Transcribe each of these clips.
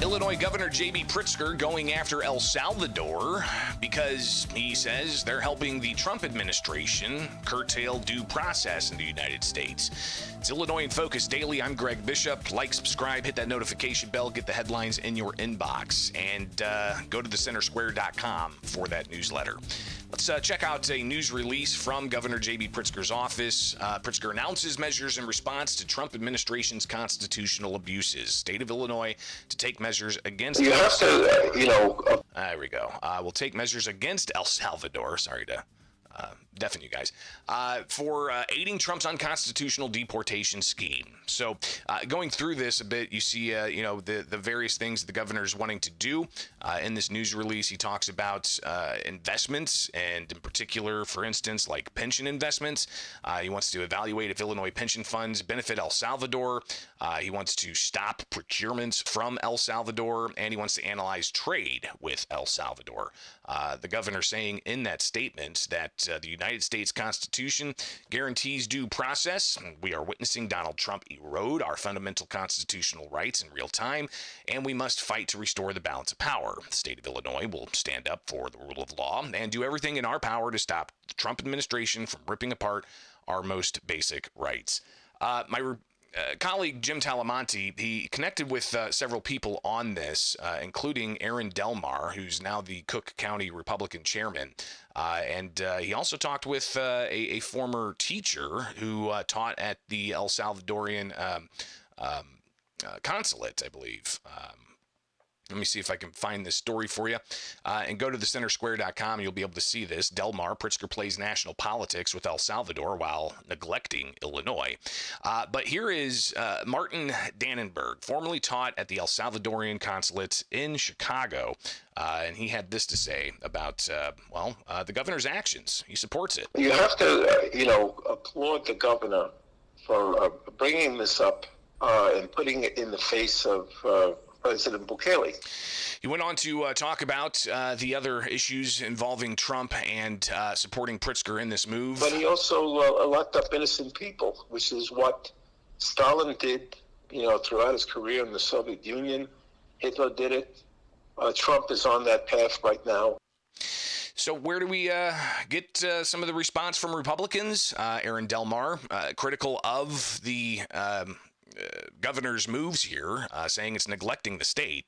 Illinois Governor J.B. Pritzker going after El Salvador because he says they're helping the Trump administration curtail due process in the United States. It's Illinois in Focus Daily. I'm Greg Bishop. Like, subscribe, hit that notification bell, get the headlines in your inbox, and go to thecentersquare.com for that newsletter. Let's check out a news release from Governor J.B. Pritzker's office. Pritzker announces measures in response to Trump administration's constitutional abuses. State of Illinois to take measures against... You have to, There we go. We'll take measures against El Salvador. Sorry to deafen you guys. For aiding Trump's unconstitutional deportation scheme. So going through this a bit, you see, the various things the governor's wanting to do. In this news release, he talks about investments, and in particular, for instance, like pension investments. He wants to evaluate if Illinois pension funds benefit El Salvador. He wants to stop procurements from El Salvador, and he wants to analyze trade with El Salvador. The governor saying in that statement that the United States Constitution guarantees due process. We are witnessing Donald Trump erode our fundamental constitutional rights in real time, and we must fight to restore the balance of power. The state of Illinois will stand up for the rule of law and do everything in our power to stop the Trump administration from ripping apart our most basic rights. My colleague Jim Talamonte, he connected with several people on this, including Erin Delaney, who's now the Cook County Republican chairman. And he also talked with a former teacher who taught at the El Salvadorian consulate, I believe. Let me see if I can find this story for you. And go to thecentersquare.com. You'll be able to see this. Delmar, Pritzker plays national politics with El Salvador while neglecting Illinois. But here is Martin Dannenburg, formerly taught at the El Salvadorian consulate in Chicago. And he had this to say about, the governor's actions. He supports it. You have to, applaud the governor for bringing this up and putting it in the face of President Bukele. He went on to talk about the other issues involving Trump and supporting Pritzker in this move. But he also locked up innocent people, which is what Stalin did, throughout his career in the Soviet Union. Hitler did it. Trump is on that path right now. So where do we get some of the response from Republicans? Erin Delaney, critical of the governor's moves here, saying it's neglecting the state.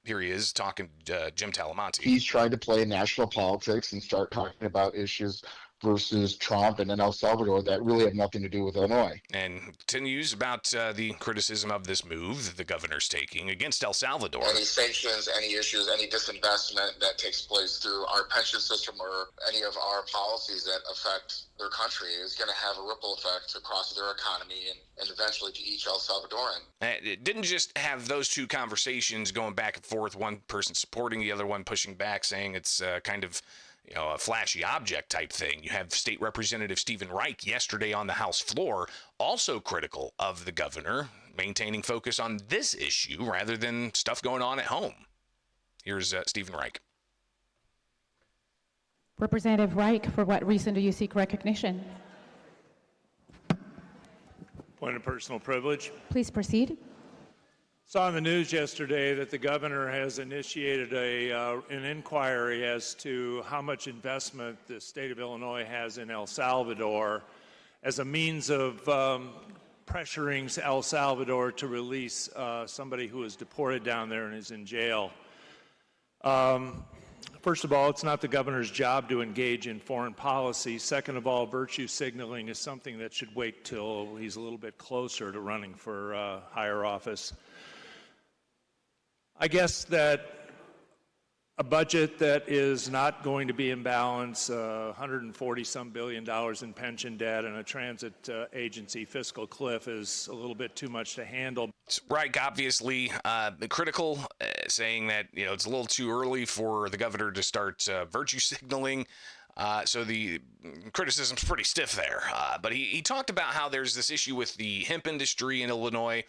Here he is talking to Jim Talamonte. He's trying to play national politics and start talking about issues versus Trump and then El Salvador that really have nothing to do with Illinois. And continues about the criticism of this move that the governor's taking against El Salvador. Any sanctions, any issues, any disinvestment that takes place through our pension system or any of our policies that affect their country is going to have a ripple effect across their economy and eventually to each El Salvadoran. It didn't just have those two conversations going back and forth, one person supporting the other one pushing back, saying it's kind of a flashy object type thing. You have State Representative Stephen Reich yesterday on the House floor, also critical of the governor, maintaining focus on this issue rather than stuff going on at home. Here's Stephen Reich. Representative Reich, for what reason do you seek recognition? Point of personal privilege. Please proceed. Saw on the news yesterday that the governor has initiated an inquiry as to how much investment the state of Illinois has in El Salvador as a means of pressuring El Salvador to release somebody who was deported down there and is in jail. First of all, it's not the governor's job to engage in foreign policy. Second of all, virtue signaling is something that should wait till he's a little bit closer to running for higher office. I guess that a budget that is not going to be in balance, $140-some billion in pension debt, and a transit agency fiscal cliff is a little bit too much to handle. Reich obviously critical, saying that it's a little too early for the governor to start virtue signaling. So the criticism's pretty stiff there. But he talked about how there's this issue with the hemp industry in Illinois.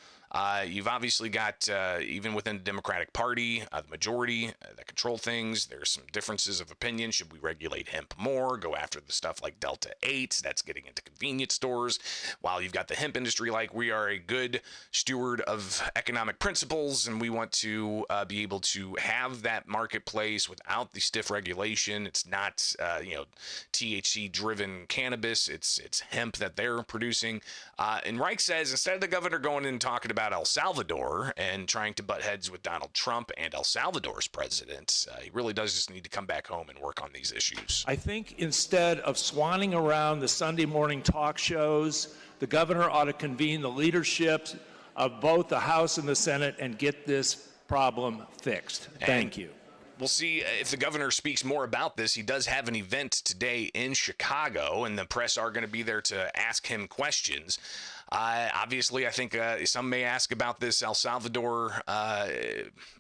You've obviously got, even within the Democratic Party, the majority that control things, there's some differences of opinion. Should we regulate hemp more, go after the stuff like Delta 8 that's getting into convenience stores? While you've got the hemp industry, like, we are a good steward of economic principles, and we want to be able to have that marketplace without the stiff regulation. It's not, THC-driven cannabis. It's hemp that they're producing. And Reich says, instead of the governor going in and talking about El Salvador and trying to butt heads with Donald Trump and El Salvador's president, he really does just need to come back home and work on these issues. I think instead of swanning around the Sunday morning talk shows, the governor ought to convene the leadership of both the House and the Senate and get this problem fixed. Thank you. We'll see if the governor speaks more about this. He does have an event today in Chicago, and the press are going to be there to ask him questions. Obviously, I think some may ask about this El Salvador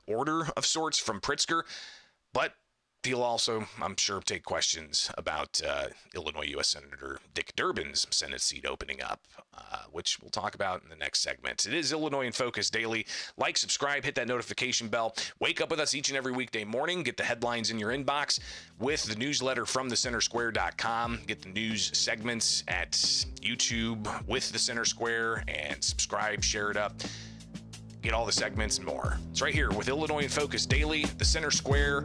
order of sorts from Pritzker, but he'll also, I'm sure, take questions about Illinois U.S. Senator Dick Durbin's Senate seat opening up, which we'll talk about in the next segment. It is Illinois in Focus Daily. Like, subscribe, hit that notification bell. Wake up with us each and every weekday morning. Get the headlines in your inbox with the newsletter from thecentersquare.com. Get the news segments at YouTube with the Center Square, and subscribe, share it up. Get all the segments and more. It's right here with Illinois in Focus Daily, the Center Square,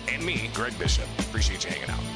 and me, Greg Bishop. Appreciate you hanging out.